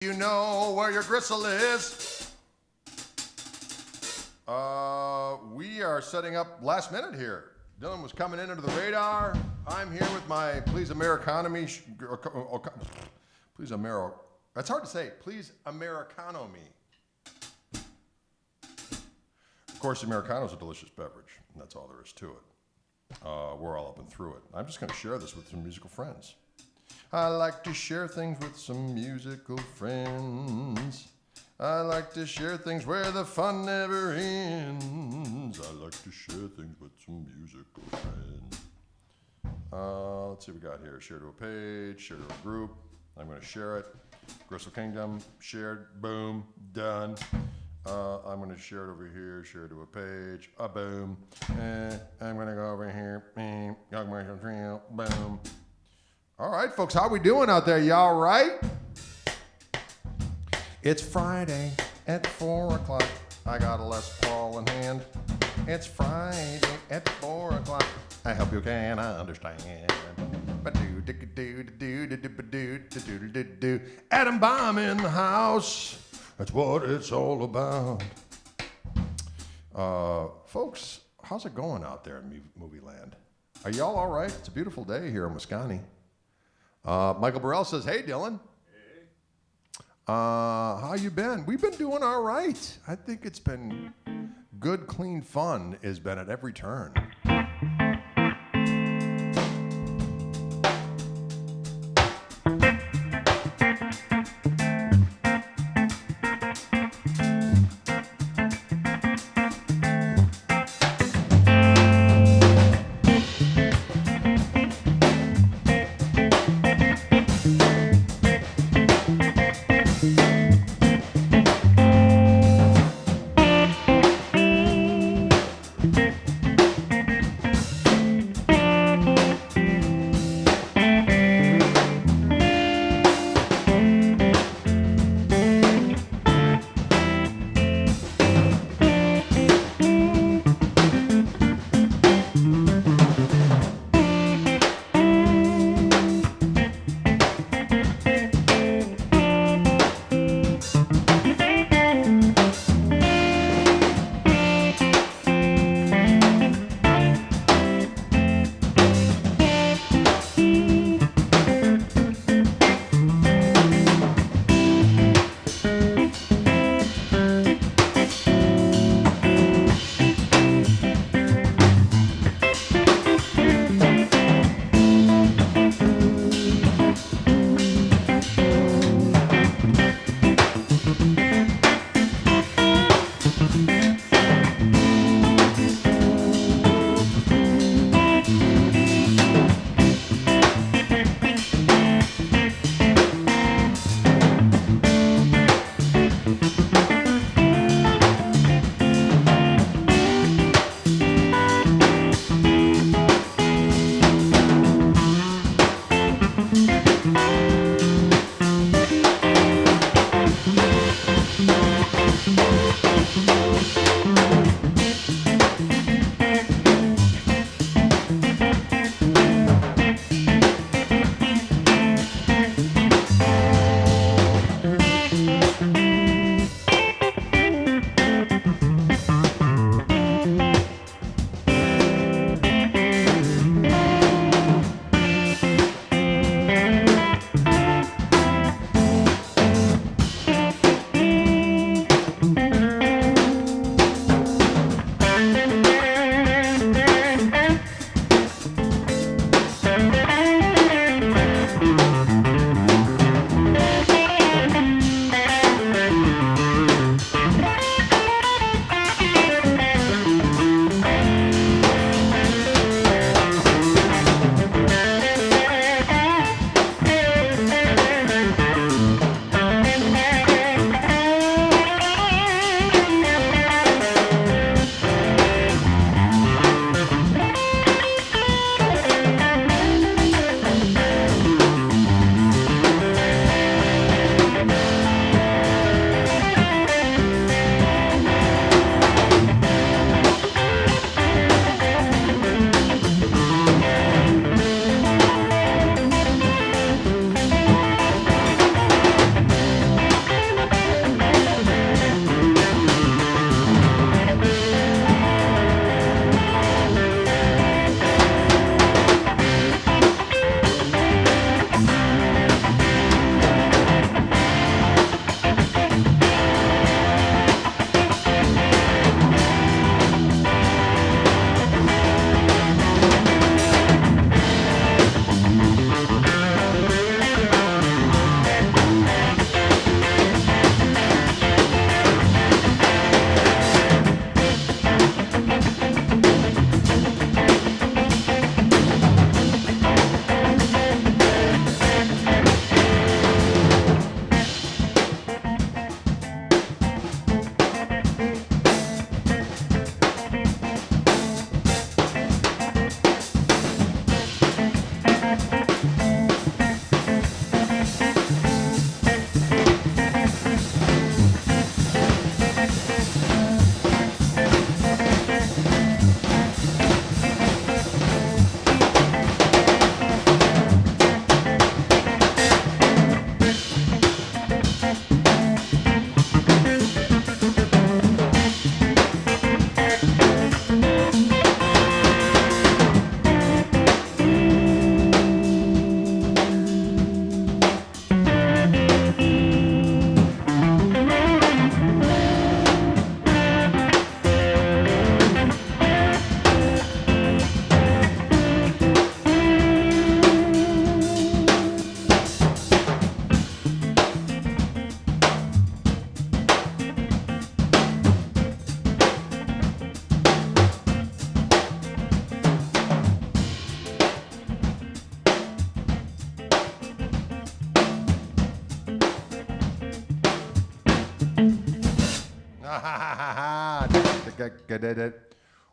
You know where your gristle is. We are setting up last minute here. Dylan was coming in under the radar. I'm here with my Please Americano Me. Please Amero. That's hard to say. Please Americano Me. Of course, Americano is a delicious beverage, and that's all there is to it. We're all up and through it. I'm just going to share this with some musical friends. I like to share things with some musical friends. I like to share things where the fun never ends. I like to share things with some musical friends. Let's see what we got here. Share to a page, share to a group. I'm going to share it. Gristle Kingdom, shared, boom, done. I'm going to share it over here, share to a page, boom. I'm going to go over here, boom. All right, folks, how we doing out there? Y'all right? It's Friday at 4 o'clock. I got a Les Paul in hand. It's Friday at 4 o'clock. I hope you can understand. Atom bomb in the house. That's what it's all about. Folks, how's it going out there in movie land? Are y'all all right? It's a beautiful day here in Wisconsin. Michael Burrell says, hey, Dylan. Hey. How you been? We've been doing all right. I think it's been good, clean fun has been at every turn.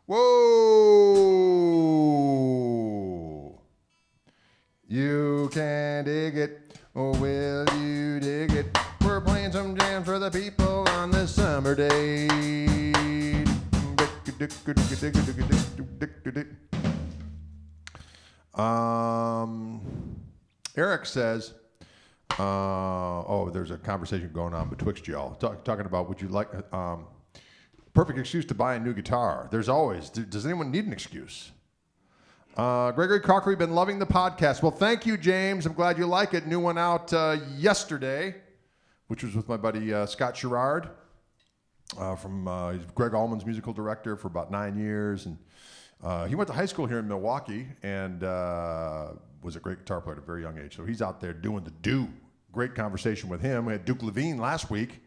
Whoa! You can dig it, or will you dig it? We're playing some jams for the people on this summer day. Eric says, there's a conversation going on betwixt y'all. Talking about, would you like, perfect excuse to buy a new guitar. There's always, does anyone need an excuse? Gregory Cocker, been loving the podcast. Well, thank you, James. I'm glad you like it. New one out yesterday, which was with my buddy Scott Sherrard he's Greg Allman's musical director for about 9 years. And he went to high school here in Milwaukee and was a great guitar player at a very young age. So he's out there doing the do. Great conversation with him. We had Duke Levine last week.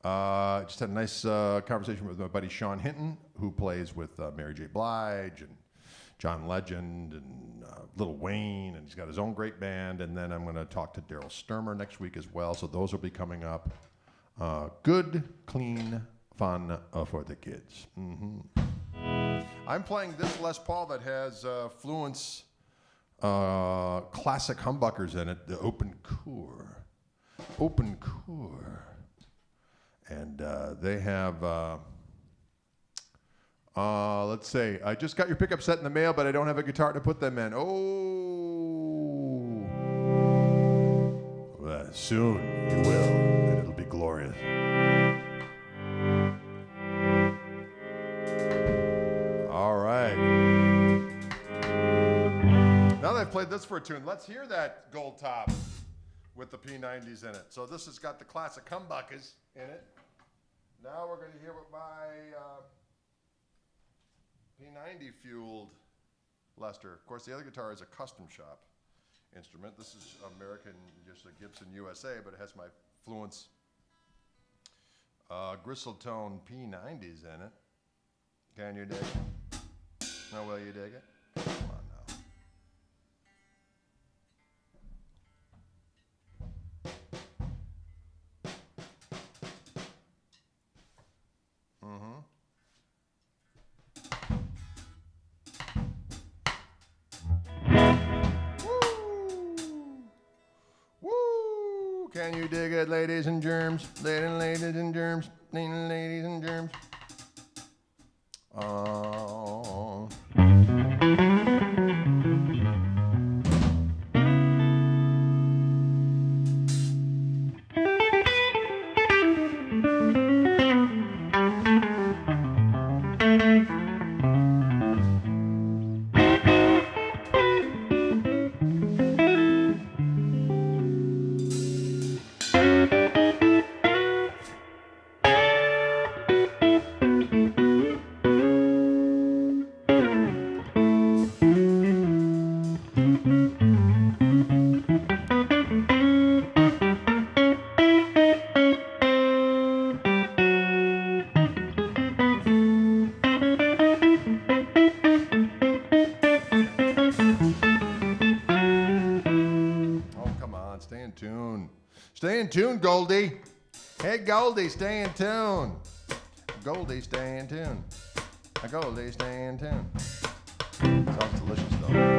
Just had a nice conversation with my buddy Sean Hinton, who plays with Mary J. Blige and John Legend and Lil Wayne, and he's got his own great band. And then I'm going to talk to Daryl Sturmer next week as well. So those will be coming up. Good, clean fun for the kids. Mm-hmm. I'm playing this Les Paul that has Fluence classic humbuckers in it, the Open Core. And they have, let's see, I just got your pickup set in the mail, but I don't have a guitar to put them in. Well, soon you will, and it'll be glorious. All right. Now that I've played this for a tune, let's hear that gold top with the P90s in it. So this has got the classic humbuckers in it. Now we're going to hear what my P90 fueled Lester. Of course, the other guitar is a custom shop instrument. This is American, just a Gibson USA, but it has my Fluence Gristle-tone P90s in it. Can you dig it? Now, will you dig it? Come on now. Can you dig it, ladies and germs? Ladies and germs. Ladies and germs. Oh. Stay in tune, Goldie. Hey, Goldie, stay in tune. Goldie, stay in tune. Goldie, stay in tune. Sounds delicious, though.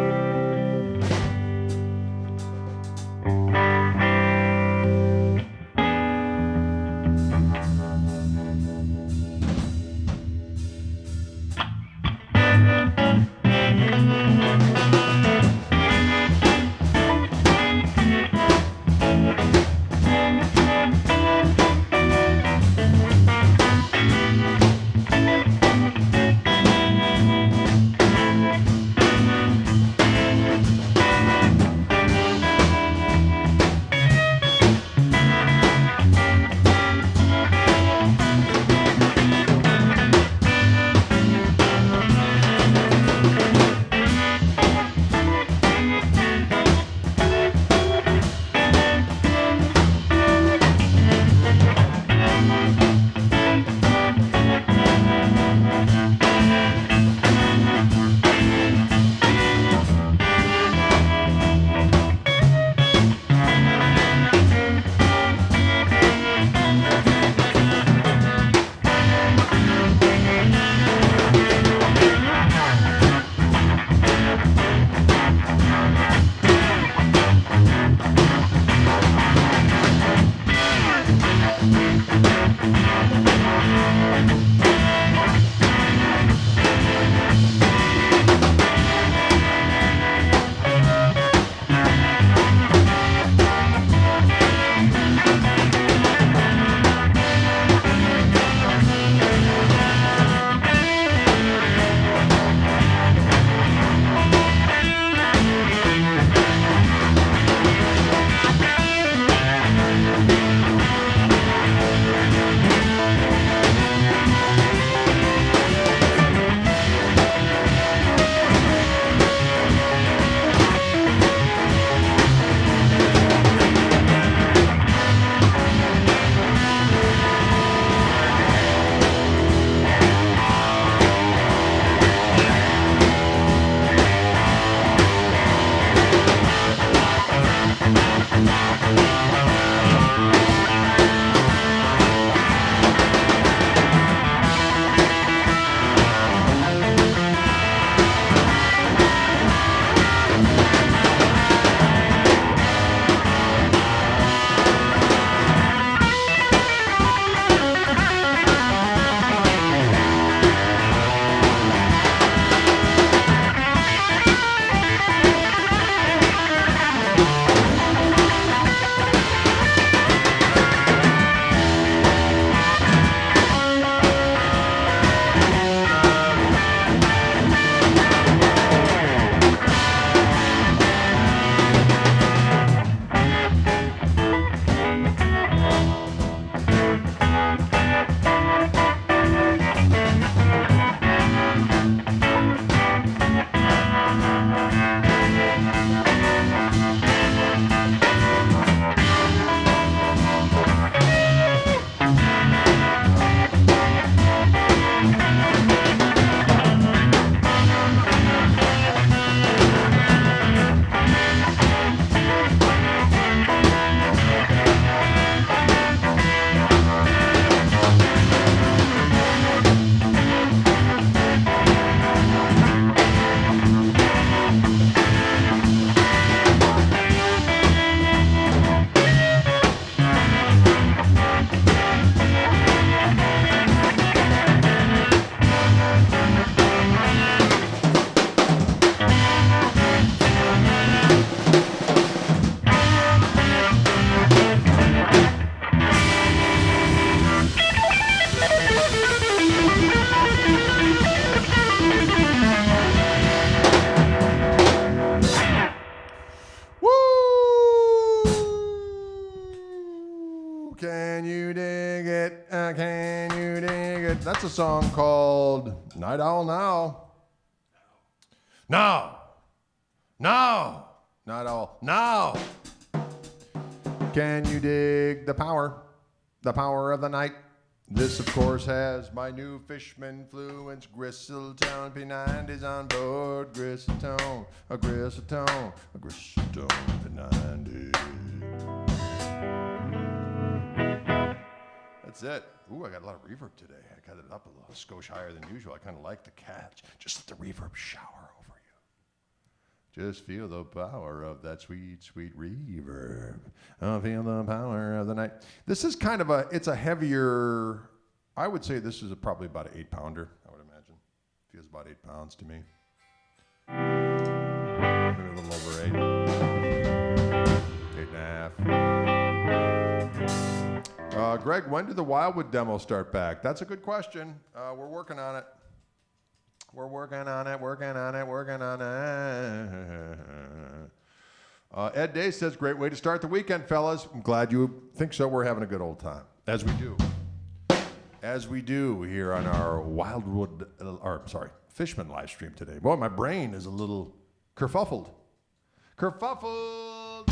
Can you dig it? Can you dig it? That's a song called Night Owl Now. Now. Now. Night Owl Now. Can you dig the power? The power of the night. This, of course, has my new Fishman fluence. Gristletown P90's on board. Gristletown, a Gristletown, a Gristletown P90. That's it. Ooh, I got a lot of reverb today. I got it up a little skosh higher than usual. I kind of like the catch. Just let the reverb shower over you. Just feel the power of that sweet, sweet reverb. Oh, feel the power of the night. This is kind of it's a heavier, I would say this is probably about an 8-pounder, I would imagine. Feels about 8 pounds to me. Maybe a little over 8. 8.5. Greg, when did the Wildwood demo start back? That's a good question. We're working on it. We're working on it. Ed Day says, great way to start the weekend, fellas. I'm glad you think so. We're having a good old time, as we do. As we do here on our Fishman live stream today. Boy, my brain is a little kerfuffled. Kerfuffled!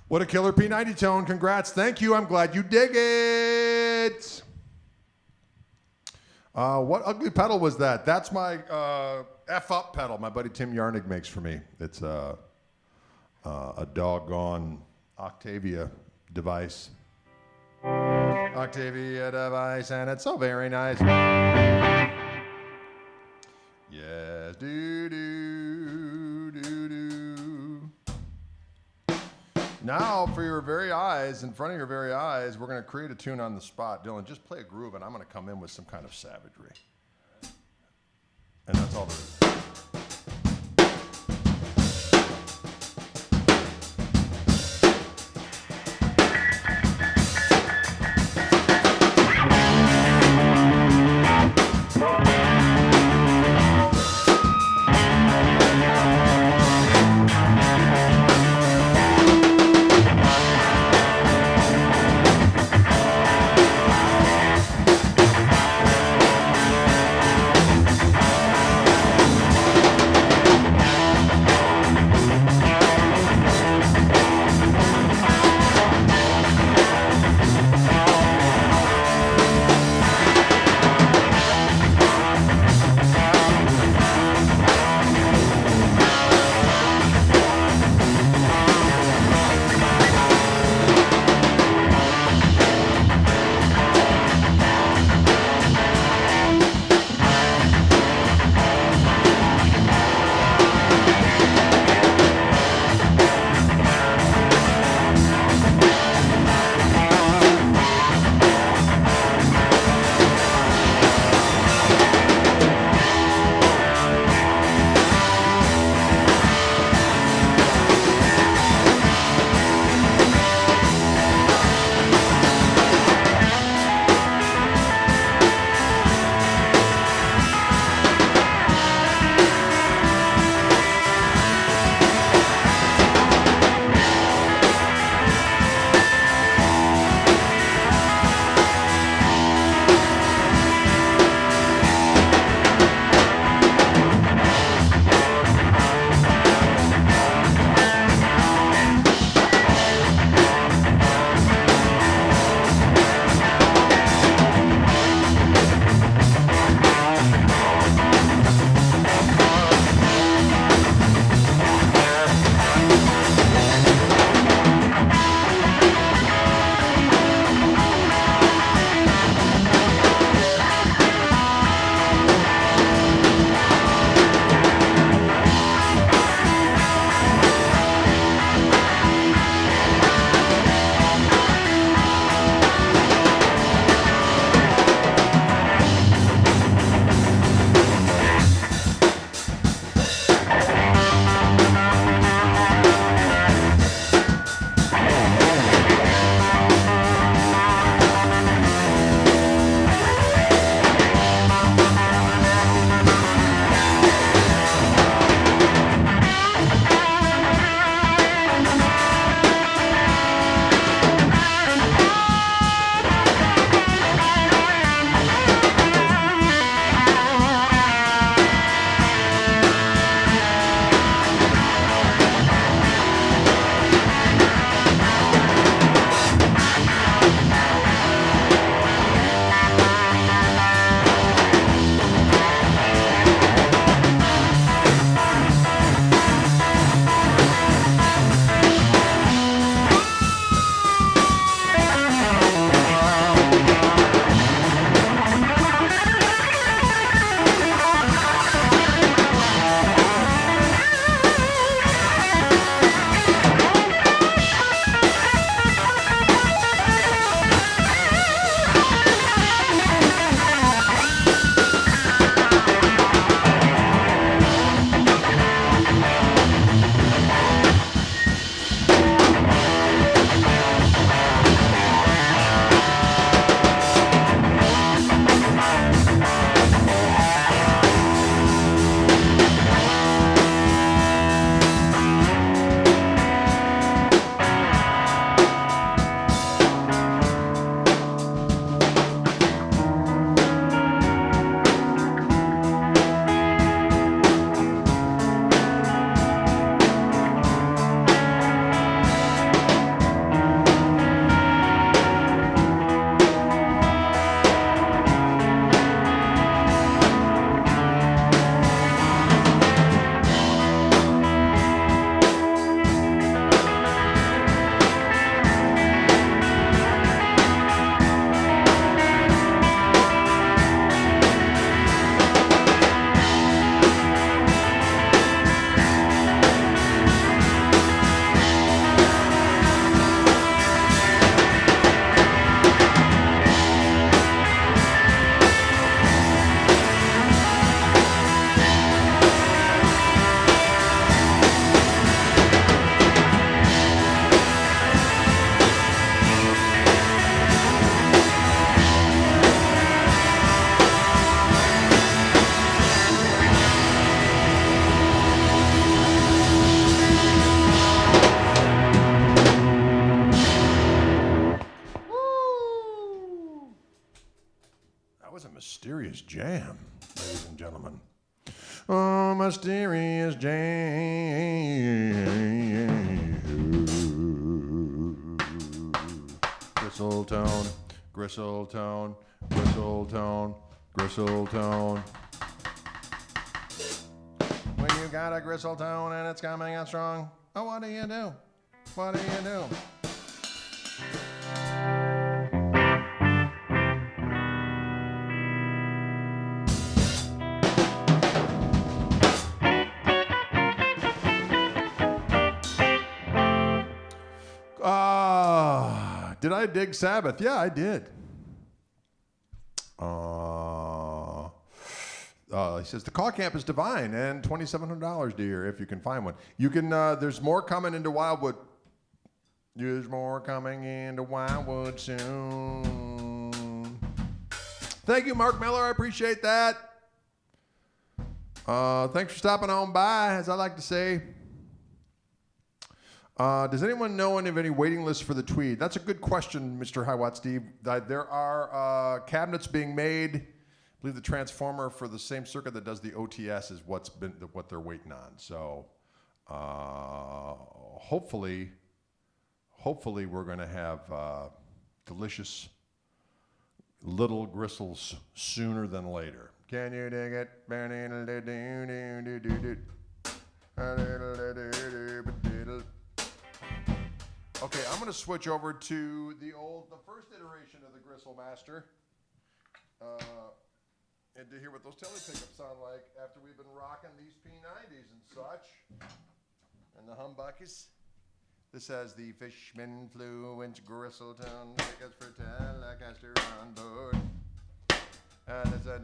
What a killer P90 tone. Congrats. Thank you. I'm glad you dig it. What ugly pedal was that? That's my F-up pedal my buddy Tim Yarnig makes for me. It's a doggone Octavia device. Octavia device, and it's so very nice. Yes, do. Now, for your very eyes, in front of your very eyes, we're going to create a tune on the spot. Dylan, just play a groove, and I'm going to come in with some kind of savagery. And that's all there is. mysterious jam, ladies and gentlemen. Oh, mysterious jam. Gristletown, Gristletown, Gristletown, Gristletown. When you got a Gristletown and it's coming on strong, oh, what do you do? What do you do? Did I dig Sabbath? Yeah, I did. He says the Koch amp is divine and $2,700, dear, if you can find one. You can. There's more coming into Wildwood. There's more coming into Wildwood soon. Thank you, Mark Miller. I appreciate that. Thanks for stopping on by, as I like to say. Does anyone know of any waiting lists for the Tweed? That's a good question, Mr. Highwatt Steve. There are cabinets being made. I believe the transformer for the same circuit that does the OTS is what they're waiting on. So hopefully we're going to have delicious little gristles sooner than later. Can you dig it? Okay, I'm going to switch over to the first iteration of the Gristle Master, and to hear what those telly pickups sound like after we've been rocking these P90s and such, and the humbuckers. This has the Fishman flew into Gristletown, tickets for Telecaster on board. And it's a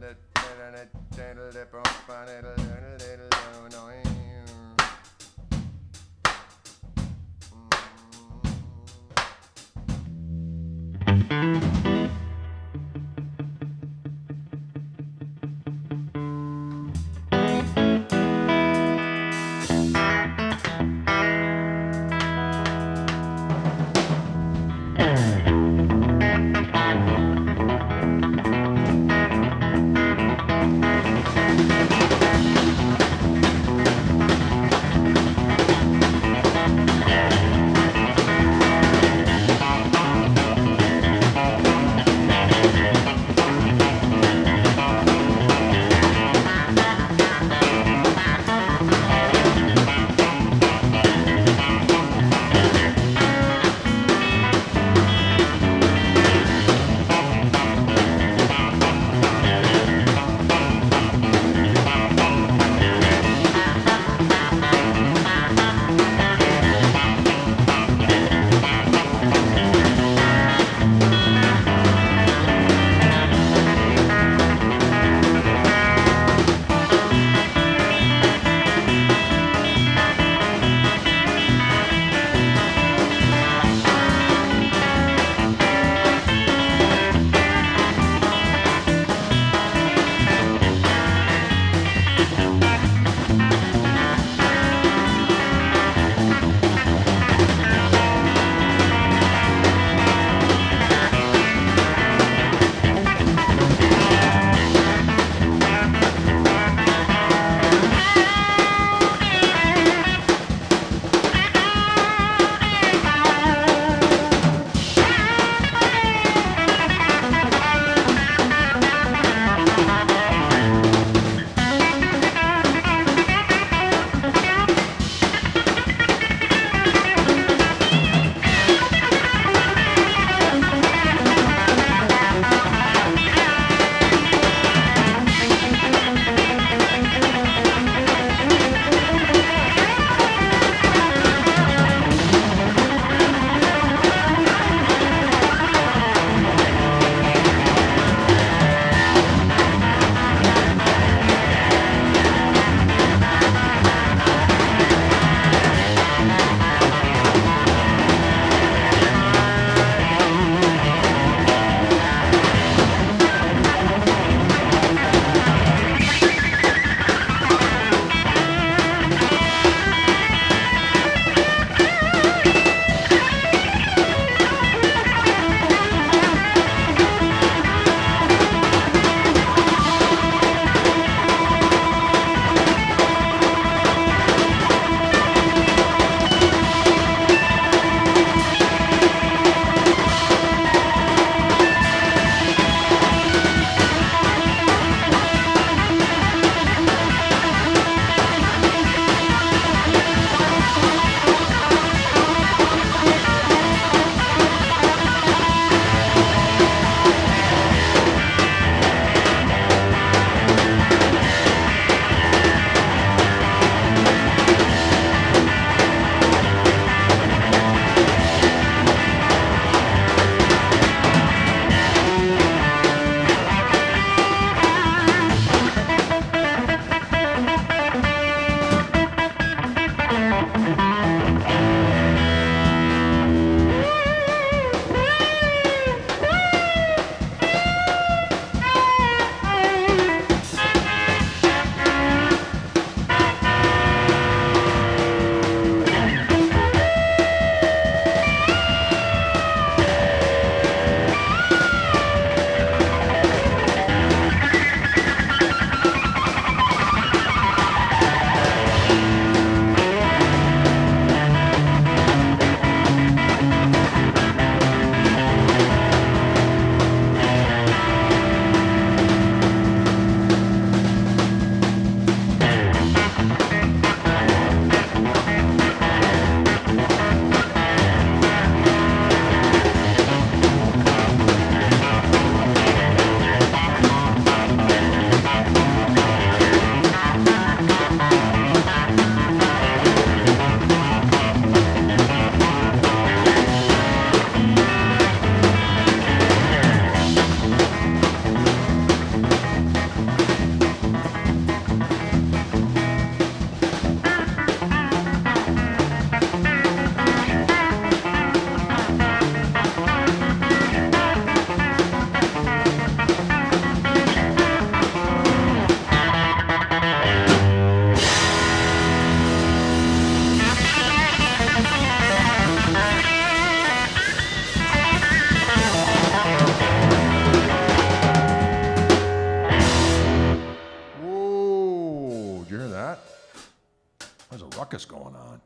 There's a ruckus going on.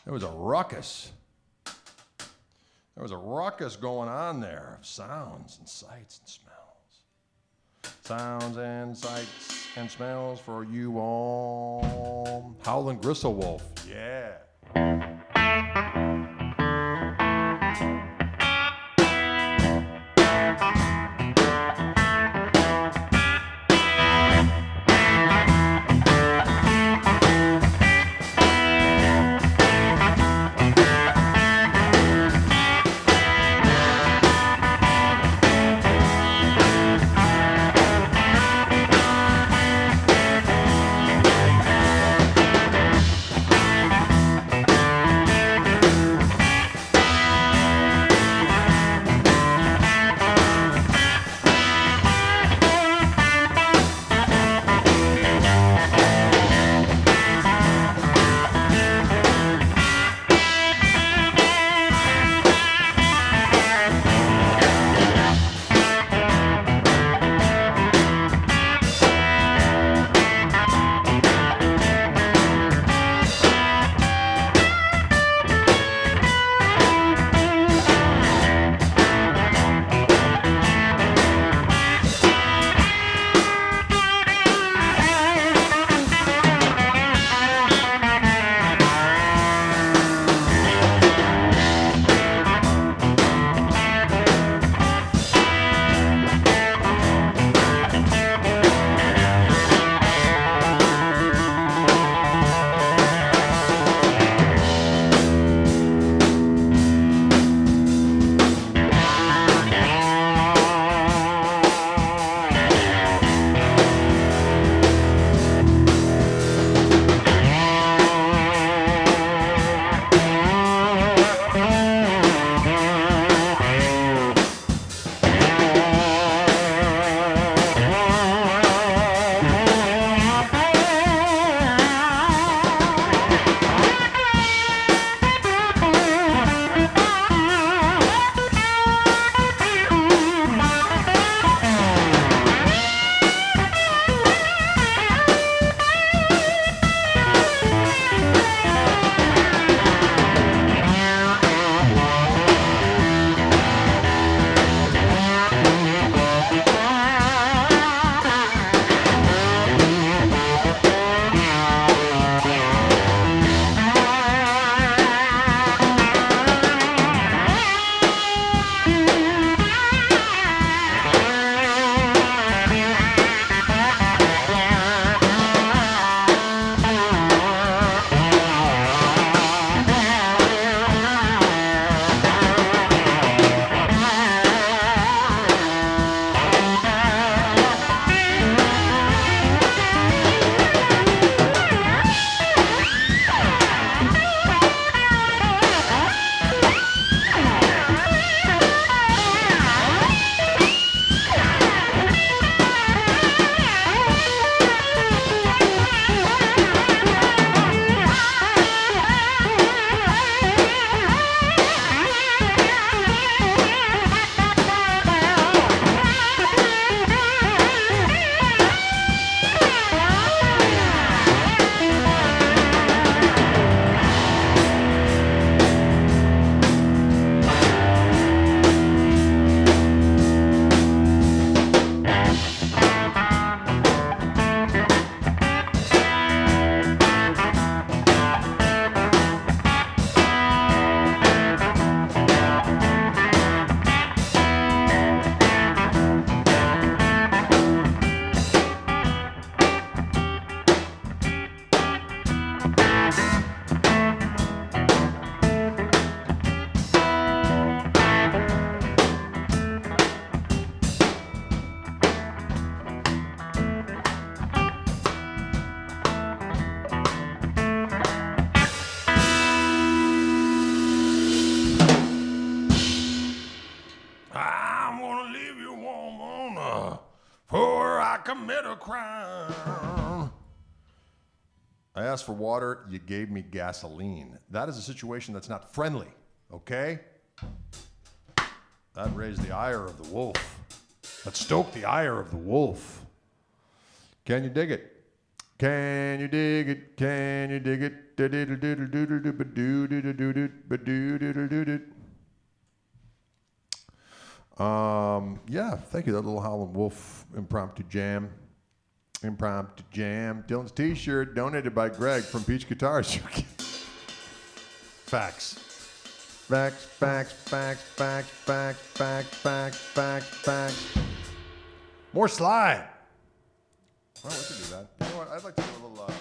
There was a ruckus. There was a ruckus going on there of sounds and sights and smells. Sounds and sights and smells for you all. Howlin' Gristlewolf, yeah. commit a crime. I asked for water, you gave me gasoline. That is a situation that's not friendly, okay? That raised the ire of the wolf. That stoked the ire of the wolf. Can you dig it? Can you dig it? Can you dig it? Yeah, thank you. That little Howlin' Wolf impromptu jam. Dylan's t-shirt donated by Greg from Peach Guitars. Facts. Facts. More slide. Well, we could do that. You know what? I'd like to do a little.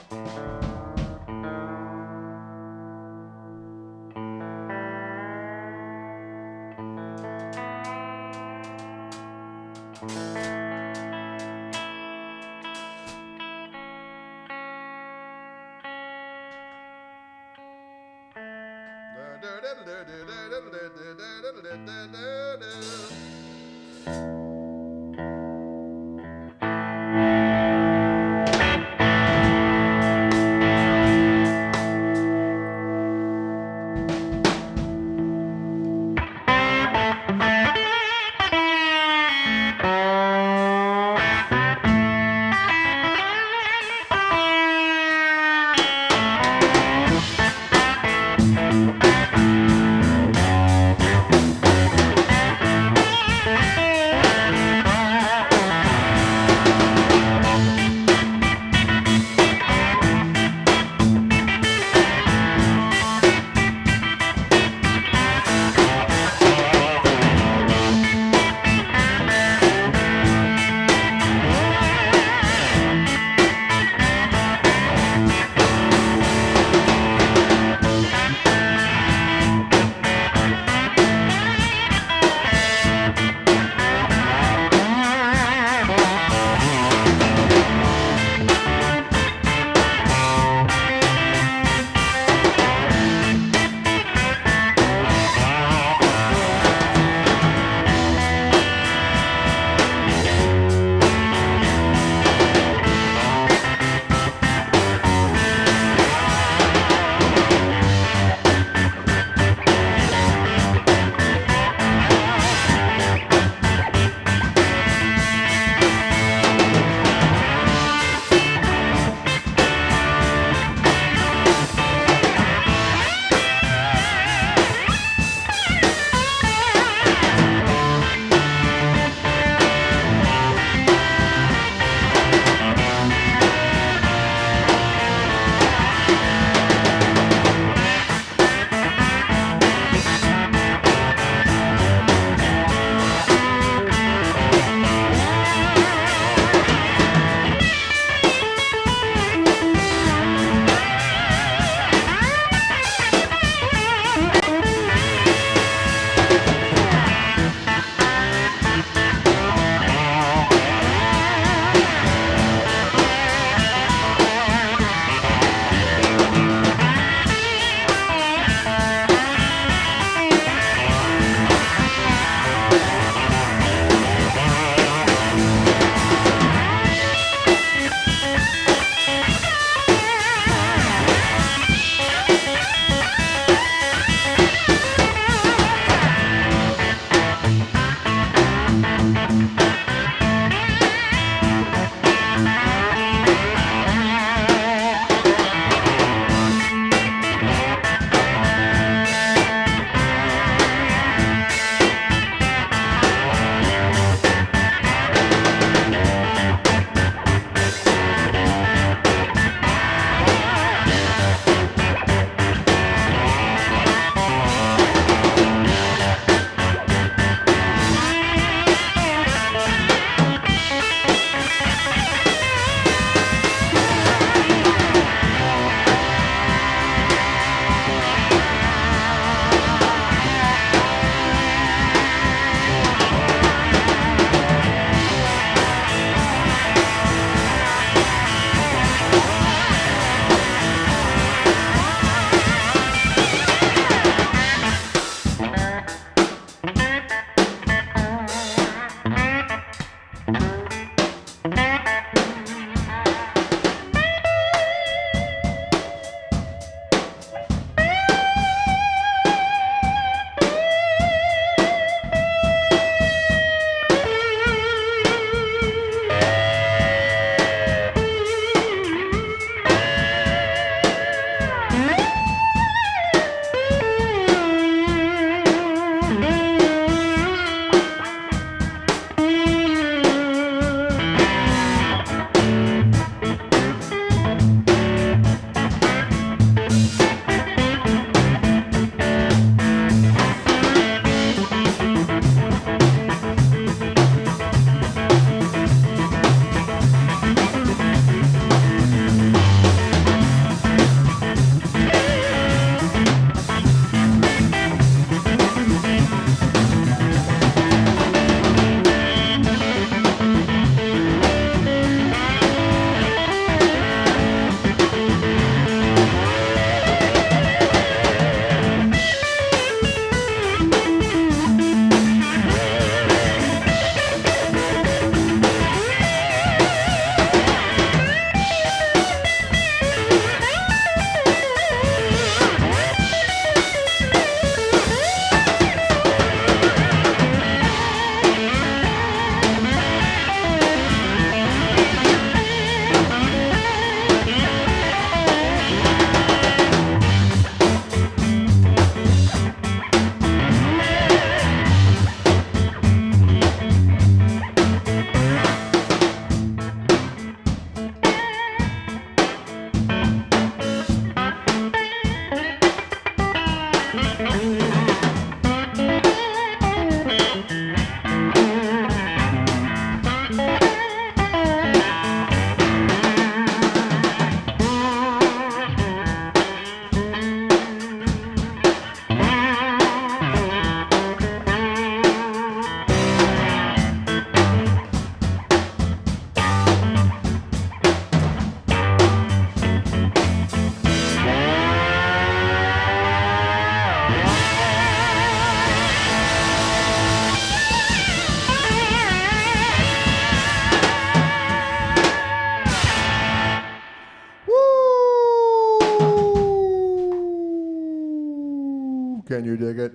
Can you dig it?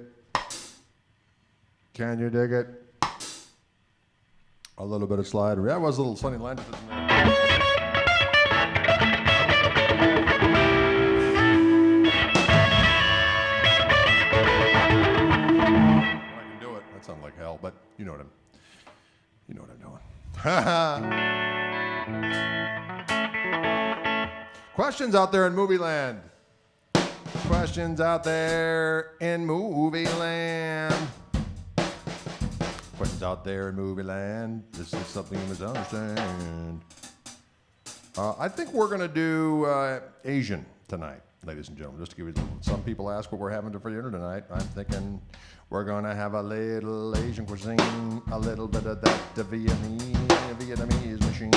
Can you dig it? A little bit of slide. That was a little Sonny Landis in there. I can do it. That sounds like hell, but you know what I'm doing. Questions out there in movie land. Questions out there in movie land. Questions out there in movie land. This is something you must understand. I think we're going to do Asian tonight, ladies and gentlemen. Just to give you, some people ask what we're having for dinner tonight. I'm thinking we're going to have a little Asian cuisine, a little bit of that Vietnamese machine.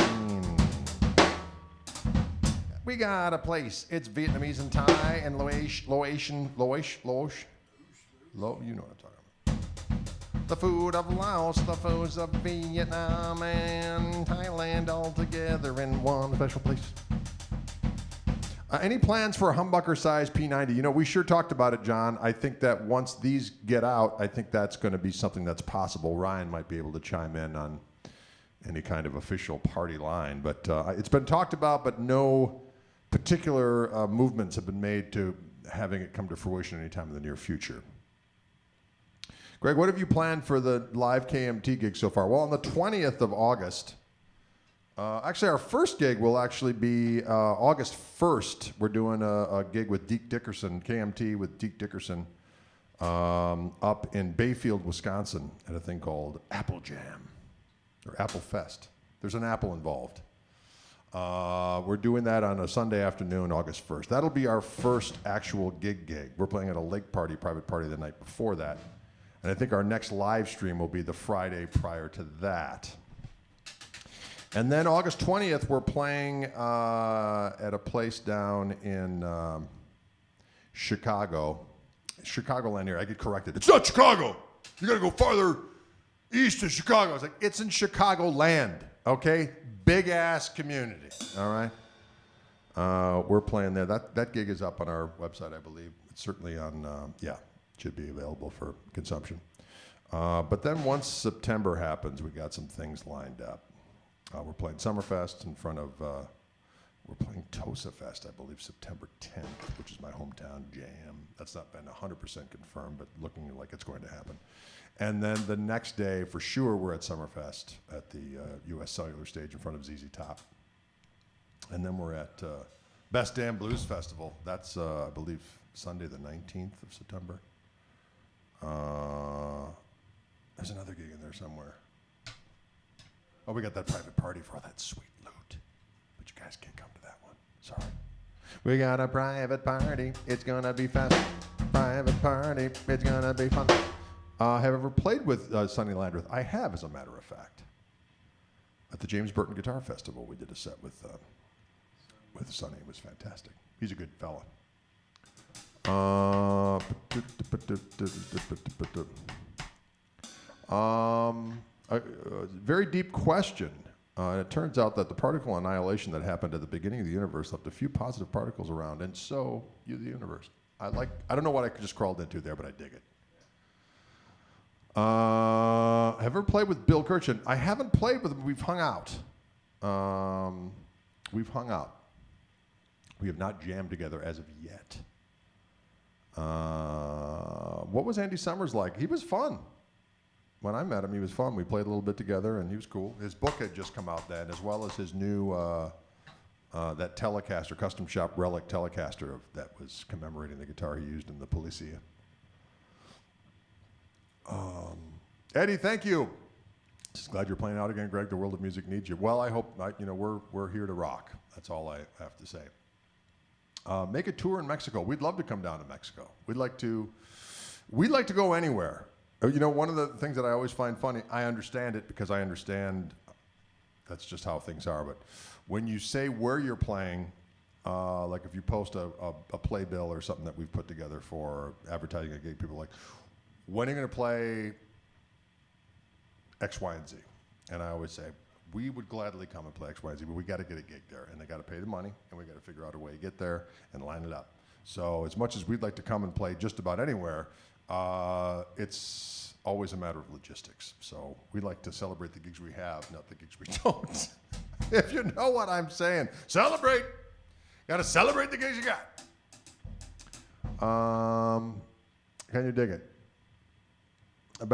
We got a place. It's Vietnamese and Thai and Laotian, you know what I'm talking about. The food of Laos, the foods of Vietnam and Thailand all together in one special place. Any plans for a humbucker-sized P90? You know, we sure talked about it, John. I think that once these get out, I think that's going to be something that's possible. Ryan might be able to chime in on any kind of official party line. But it's been talked about, but no particular movements have been made to having it come to fruition anytime in the near future. Greg, what have you planned for the live KMT gig so far? Well, on the 20th of August, actually our first gig will actually be August 1st. We're doing a gig with Deke Dickerson, KMT with Deke Dickerson, up in Bayfield, Wisconsin, at a thing called Apple Jam, or Apple Fest. There's an apple involved. We're doing that on a Sunday afternoon, August 1st. That'll be our first actual gig. We're playing at a lake party, private party the night before that. And I think our next live stream will be the Friday prior to that. And then August 20th, we're playing at a place down in Chicagoland area. I get corrected. It's not Chicago. You got to go farther east to Chicago. I was like, it's in Chicagoland, okay? Big-ass community, all right? We're playing there. That gig is up on our website, I believe. It's certainly on, should be available for consumption. But then once September happens, we got some things lined up. We're playing Summerfest in front of, we're playing Tosa Fest, I believe, September 10th, which is my hometown jam. That's not been 100% confirmed, but looking like it's going to happen. And then the next day, for sure, we're at Summerfest at the U.S. Cellular Stage in front of ZZ Top. And then we're at Best Damn Blues Festival. That's, I believe, Sunday the 19th of September. There's another gig in there somewhere. Oh, we got that private party for all that sweet loot. But you guys can't come to that one. Sorry. We got a private party. It's going to be fast. Private party. It's going to be fun. Have you ever played with Sonny Landreth? I have, as a matter of fact. At the James Burton Guitar Festival, we did a set with Sonny. It was fantastic. He's a good fella. A very deep question. It turns out that the particle annihilation that happened at the beginning of the universe left a few positive particles around, and so the universe. I don't know what I just crawled into there, but I dig it. Have you ever played with Bill Kirchen? I haven't played with him. We've hung out. We have not jammed together as of yet. What was Andy Summers like? He was fun. When I met him, he was fun. We played a little bit together, and he was cool. His book had just come out then, as well as his new that Telecaster, Custom Shop Relic Telecaster that was commemorating the guitar he used in the Policia. Eddie, thank you. Just glad you're playing out again, Greg. The world of music needs you. Well, I hope we're here to rock. That's all I have to say. Make a tour in Mexico. We'd love to come down to Mexico. We'd like to go anywhere. You know, one of the things that I always find funny, I understand it because I understand that's just how things are. But when you say where you're playing, like if you post a playbill or something that we've put together for advertising a gig, people are like, when are you going to play X, Y, and Z? And I always say, we would gladly come and play X, Y, and Z, but we got to get a gig there, and they got to pay the money, and we got to figure out a way to get there and line it up. So as much as we'd like to come and play just about anywhere, it's always a matter of logistics. So we like to celebrate the gigs we have, not the gigs we don't. If you know what I'm saying, celebrate. Got to celebrate the gigs you got. Can you dig it? I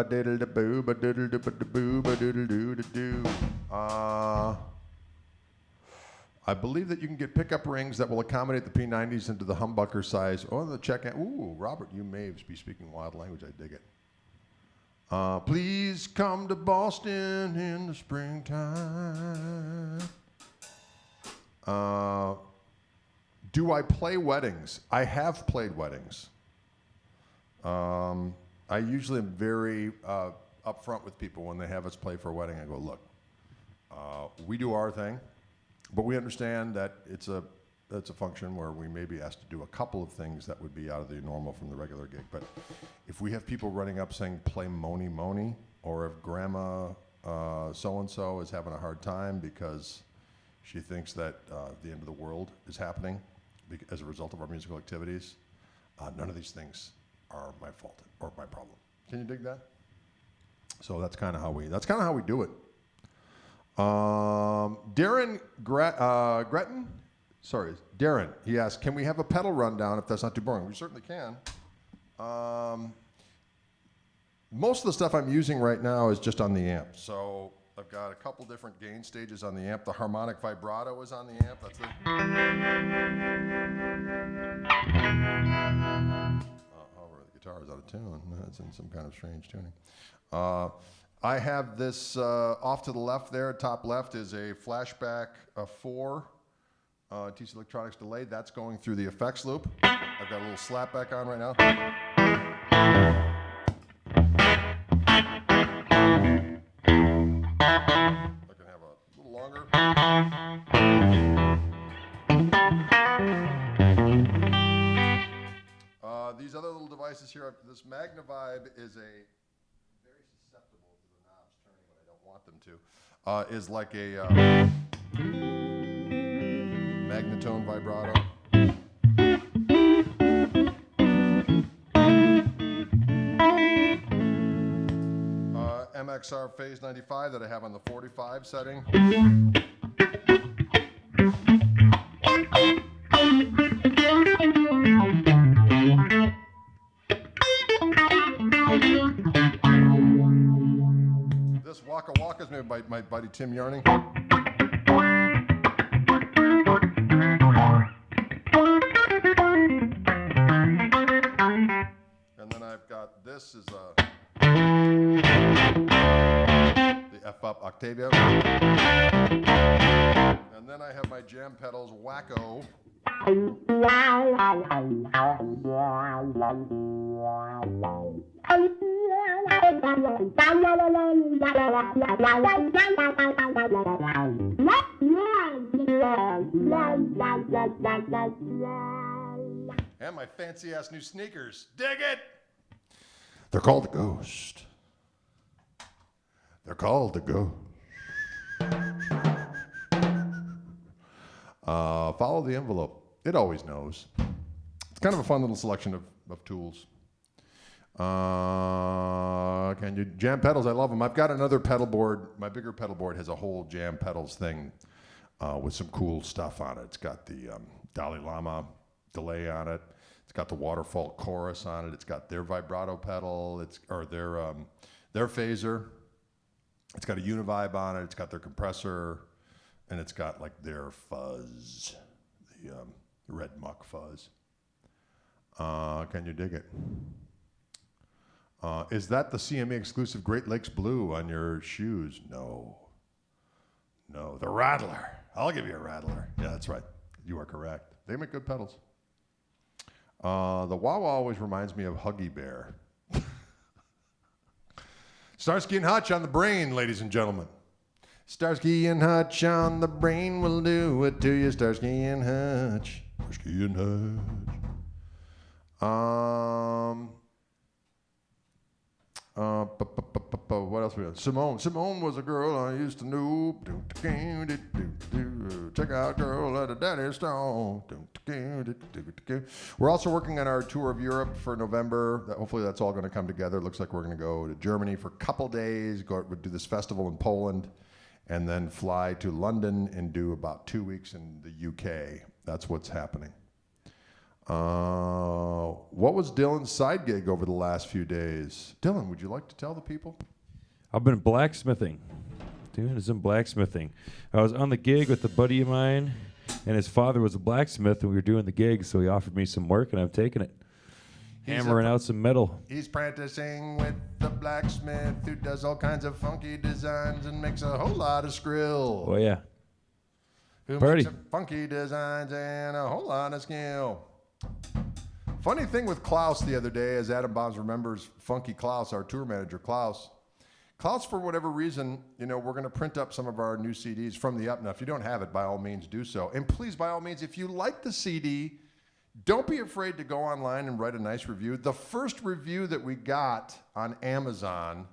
believe that you can get pickup rings that will accommodate the P90s into the humbucker size or the check. Ooh, Robert, you may be speaking wild language. I dig it. Please come to Boston in the springtime. Do I play weddings? I have played weddings. I usually am very upfront with people when they have us play for a wedding. I go, look, we do our thing. But we understand that it's a function where we may be asked to do a couple of things that would be out of the normal from the regular gig. But if we have people running up saying, play Moni Moni, or if grandma so-and-so is having a hard time because she thinks that the end of the world is happening as a result of our musical activities, none of these things are my fault or my problem. Can you dig that? So that's kind of how we do it. Darren Gretton? Sorry, Darren. He asked, can we have a pedal rundown if that's not too boring? We certainly can. Most of the stuff I'm using right now is just on the amp. So I've got a couple different gain stages on the amp. The harmonic vibrato is on the amp. That's the... however, the guitar is out of tune. It's in some kind of strange tuning. I have this off to the left there, top left, is a Flashback 4 TC Electronics delay. That's going through the effects loop. I've got a little slapback on right now. I can have a little longer. These other little devices here, this Magnavibe is a very susceptible to the knobs turning when I don't want them to. Is like a magnetone vibrato. MXR Phase 95 that I have on the 45 setting. This Waka Waka is made by my buddy Tim Yarning. And then I've got this is the F-up Octavia. And then I have my jam pedals Wacko. And my fancy ass new sneakers. Dig it! They're called the Ghost. They're called the Ghost. Follow the envelope. It always knows. It's kind of a fun little selection of tools. Can you jam pedals? I love them. I've got another pedal board. My bigger pedal board has a whole jam pedals thing with some cool stuff on it. It's got the Dalai Lama delay on it. It's got the Waterfall chorus on it. It's got their vibrato pedal. Their phaser. It's got a Univibe on it. It's got their compressor, and it's got like their fuzz, the red muck fuzz. Can you dig it? Is that the CME exclusive Great Lakes Blue on your shoes? No. No, the Rattler. I'll give you a Rattler. Yeah, that's right. You are correct. They make good pedals. The Wah Wah always reminds me of Huggy Bear. Starsky and Hutch on the brain, ladies and gentlemen. Starsky and Hutch on the brain will do it to you, Starsky and Hutch. Starsky and Hutch. What else we got? Simone was a girl I used to know. Check out girl at a daddy stone. We're also working on our tour of Europe for November. Hopefully that's all going to come together. It looks like we're going to go to Germany for a couple days, do this festival in Poland, and then fly to London and do about 2 weeks in the UK. That's what's happening. What was Dylan's side gig over the last few days? Dylan, would you like to tell the people? I've been blacksmithing. Doing some blacksmithing. I was on the gig with a buddy of mine, and his father was a blacksmith, and we were doing the gig, so he offered me some work, and I've taken it. Hammering out some metal. He's practicing with the blacksmith who does all kinds of funky designs and makes a whole lot of skrill. Oh, yeah. Who Party. makes funky designs and a whole lot of skill. Funny thing with Klaus the other day, as Adam Bombs remembers, Funky Klaus, our tour manager, Klaus, for whatever reason, we're going to print up some of our new CDs from the up. Now, if you don't have it, by all means, do so. And please, by all means, if you like the CD, don't be afraid to go online and write a nice review. The first review that we got on Amazon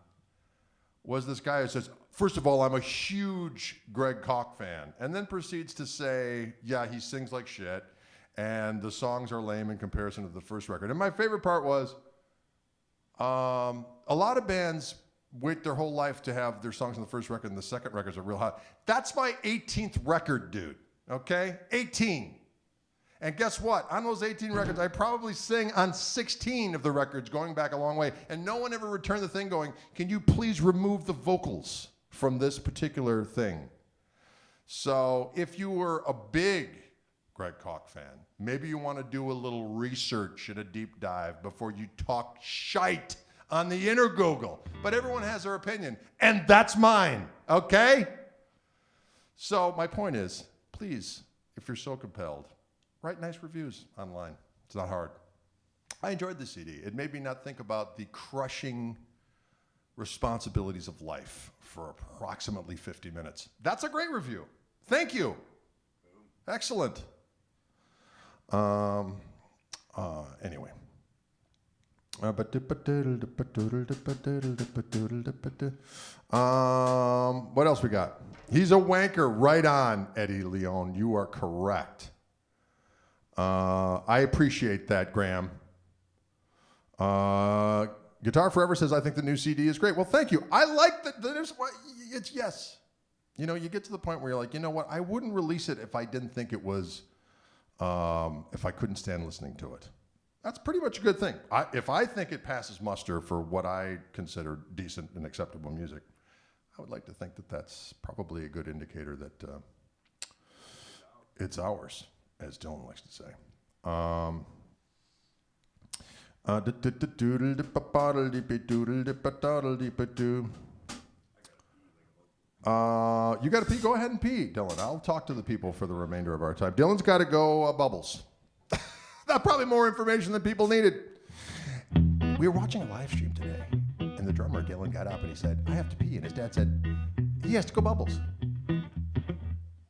was this guy who says, first of all, I'm a huge Greg Koch fan, and then proceeds to say, yeah, he sings like shit, and the songs are lame in comparison to the first record. And my favorite part was, a lot of bands wait their whole life to have their songs on the first record, and the second records are real hot. That's my 18th record, dude, okay? 18. And guess what? On those 18 records, I probably sing on 16 of the records, going back a long way, and no one ever returned the thing going, can you please remove the vocals from this particular thing? So if you were a big Greg Koch fan, maybe you want to do a little research and a deep dive before you talk shite on the inner Google. But everyone has their opinion, and that's mine, okay? So my point is, please, if you're so compelled, write nice reviews online. It's not hard. I enjoyed the CD. It made me not think about the crushing responsibilities of life for approximately 50 minutes. That's a great review. Thank you. Excellent. Anyway. What else we got? He's a wanker. Right on, Eddie Leone. You are correct. I appreciate that, Graham. Guitar Forever says, I think the new CD is great. Well, thank you. I like that. It's yes. You get to the point where you're like, you know what? I wouldn't release it if I didn't think it was, if I couldn't stand listening to it. That's pretty much a good thing. If I think it passes muster for what I consider decent and acceptable music, I would like to think that that's probably a good indicator that it's ours, as Dylan likes to say. You got to pee? Go ahead and pee, Dylan. I'll talk to the people for the remainder of our time. Dylan's got to go Bubbles. That's probably more information than people needed. We were watching a live stream today, and the drummer, Dylan, got up and he said, I have to pee. And his dad said, he has to go Bubbles.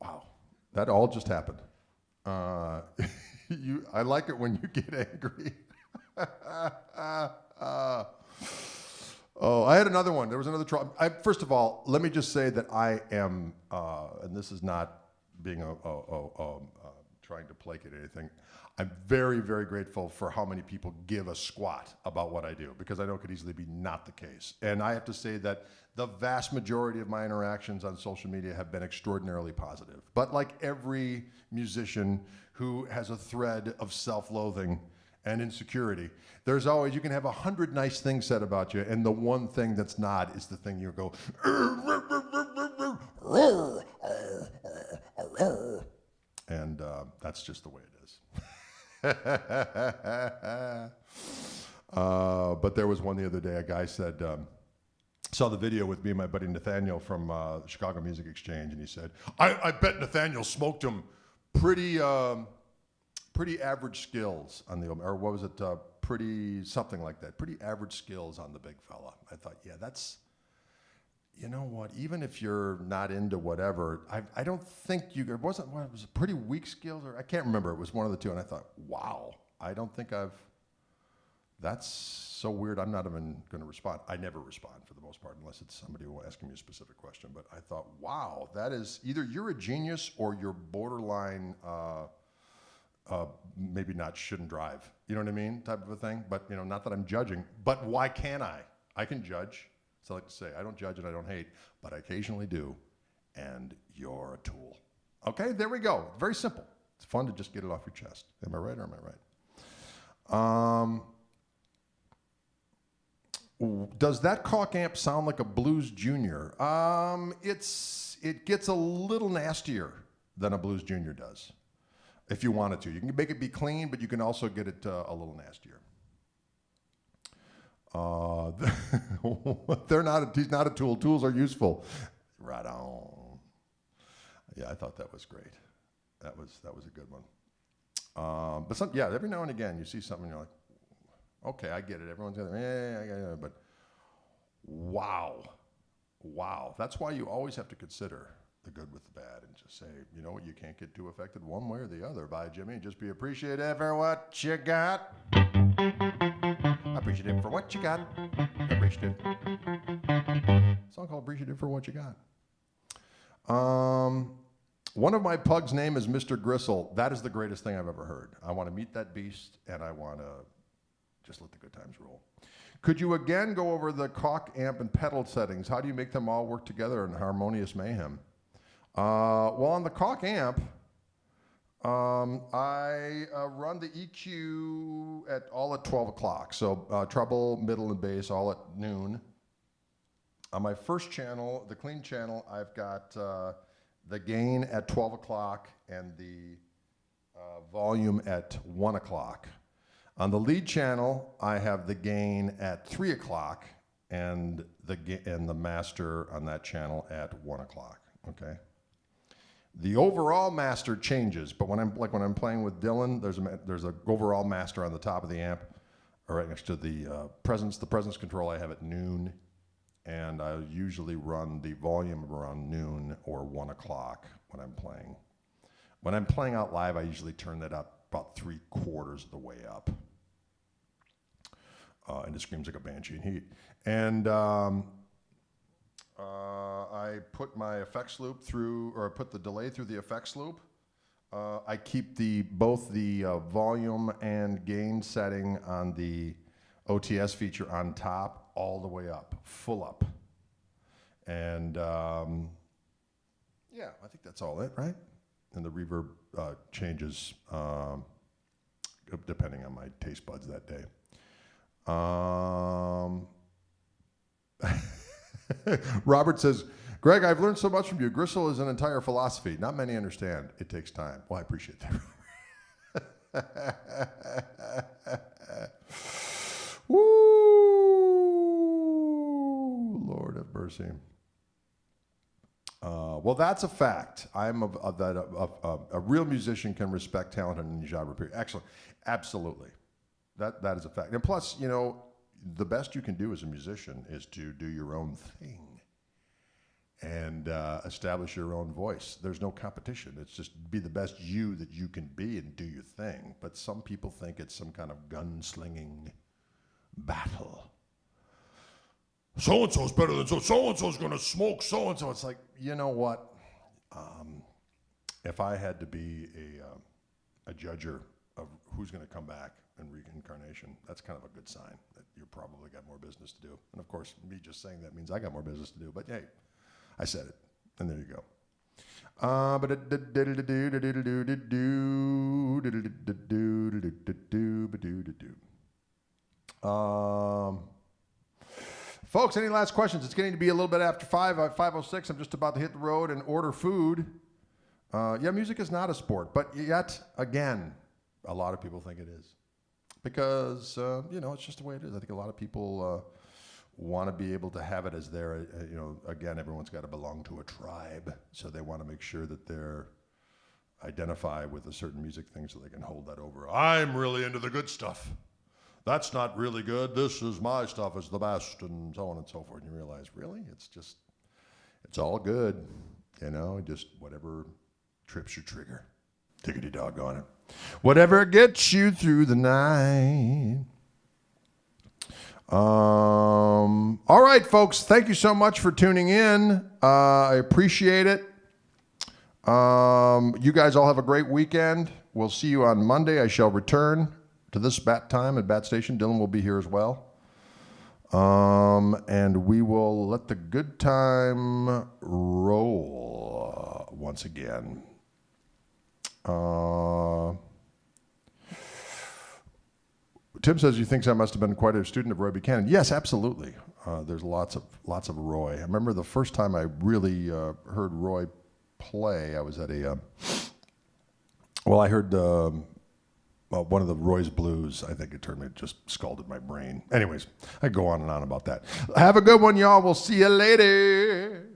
Wow. That all just happened. I like it when you get angry. I had another one. There was another trouble. First of all, let me just say that I am, and this is not being trying to placate anything. I'm very, very grateful for how many people give a squat about what I do, because I know it could easily be not the case. And I have to say that the vast majority of my interactions on social media have been extraordinarily positive. But like every musician who has a thread of self-loathing and insecurity, there's always, you can have 100 nice things said about you, and the one thing that's not is the thing you go, and that's just the way it is. But there was one the other day, a guy said, saw the video with me and my buddy Nathaniel from the Chicago Music Exchange, and he said, I bet Nathaniel smoked him pretty average skills on the, or what was it, pretty something like that, pretty average skills on the big fella. I thought, yeah, that's, you know what, even if you're not into whatever, I don't think it wasn't, what, it was pretty weak skills, or I can't remember, it was one of the two, and I thought, wow, I don't think I've That's so weird. I'm not even going to respond. I never respond for the most part, unless it's somebody who asking me a specific question. But I thought, wow, that is either you're a genius or you're borderline, maybe not shouldn't drive. You know what I mean? Type of a thing. But, you know, not that I'm judging. But why can't I? I can judge. So I like to say, I don't judge and I don't hate, but I occasionally do. And you're a tool. Okay, there we go. Very simple. It's fun to just get it off your chest. Am I right or am I right? Does that Koch amp sound like a Blues Junior? It gets a little nastier than a Blues Junior does, if you wanted to. You can make it be clean, but you can also get it a little nastier. He's not a tool. Tools are useful. Right on. Yeah, I thought that was great. That was a good one. But every now and again you see something and you're like, okay, I get it. Everyone's got, I get it. But wow. That's why you always have to consider the good with the bad and just say, you know what, you can't get too affected one way or the other. Bye, Jimmy. Just be appreciative for what you got. Appreciative for what you got. Appreciative. Song called Appreciative for What You Got. One of my pugs' name is Mr. Gristle. That is the greatest thing I've ever heard. I want to meet that beast, and I want to just let the good times roll. Could you again go over the Koch amp and pedal settings? How do you make them all work together in harmonious mayhem? Well, on the Koch amp, I run the EQ all at 12 o'clock. So treble, middle, and bass all at noon. On my first channel, the clean channel, I've got the gain at 12 o'clock and the volume at 1 o'clock. On the lead channel, I have the gain at 3 o'clock and the master on that channel at 1 o'clock. Okay. The overall master changes, but when I'm playing with Dylan, there's a overall master on the top of the amp, or right next to the presence. The presence control I have at noon, and I usually run the volume around noon or 1 o'clock when I'm playing. When I'm playing out live, I usually turn that up about 3/4 of the way up. And it screams like a banshee in heat. And I put my effects loop through, or I put the delay through the effects loop. I keep both the volume and gain setting on the OTS feature on top all the way up, full up. And I think that's all it, right? And the reverb changes depending on my taste buds that day. Robert says, Greg, I've learned so much from you. Gristle is an entire philosophy. Not many understand. It takes time. Well, I appreciate that. Woo! Lord have mercy. Well, that's a fact. I'm a real musician can respect talent in any genre. Period. Excellent. Absolutely. That is a fact. And plus, you know, the best you can do as a musician is to do your own thing and establish your own voice. There's no competition. It's just be the best you that you can be and do your thing. But some people think it's some kind of gunslinging battle. So-and-so's better than so-and-so's going to smoke so-and-so. It's like, you know what? If I had to be a judger of who's going to come back in reincarnation, that's kind of a good sign that you probably got more business to do. And of course, me just saying that means I got more business to do. But hey, I said it, and there you go. Folks, any last questions? It's getting to be a little bit after 5:06. I'm just about to hit the road and order food. Music is not a sport, but yet again, a lot of people think it is. Because, it's just the way it is. I think a lot of people want to be able to have it as their, again, everyone's got to belong to a tribe. So they want to make sure that they're identify with a certain music thing so they can hold that over. I'm really into the good stuff. That's not really good. This is my stuff. It's the best, and so on and so forth. And you realize, really? It's all good. Just whatever trips your trigger. Diggity doggone it. Whatever gets you through the night. All right, folks. Thank you so much for tuning in. I appreciate it. You guys all have a great weekend. We'll see you on Monday. I shall return to this bat time at Bat Station. Dylan will be here as well. And we will let the good time roll once again. Tim says he thinks I must have been quite a student of Roy Buchanan. Yes, absolutely. There's lots of Roy. I remember the first time I really heard Roy play. I was at I heard one of the Roy's Blues. I think it just scalded my brain. Anyways, I go on and on about that. Have a good one, y'all. We'll see you later.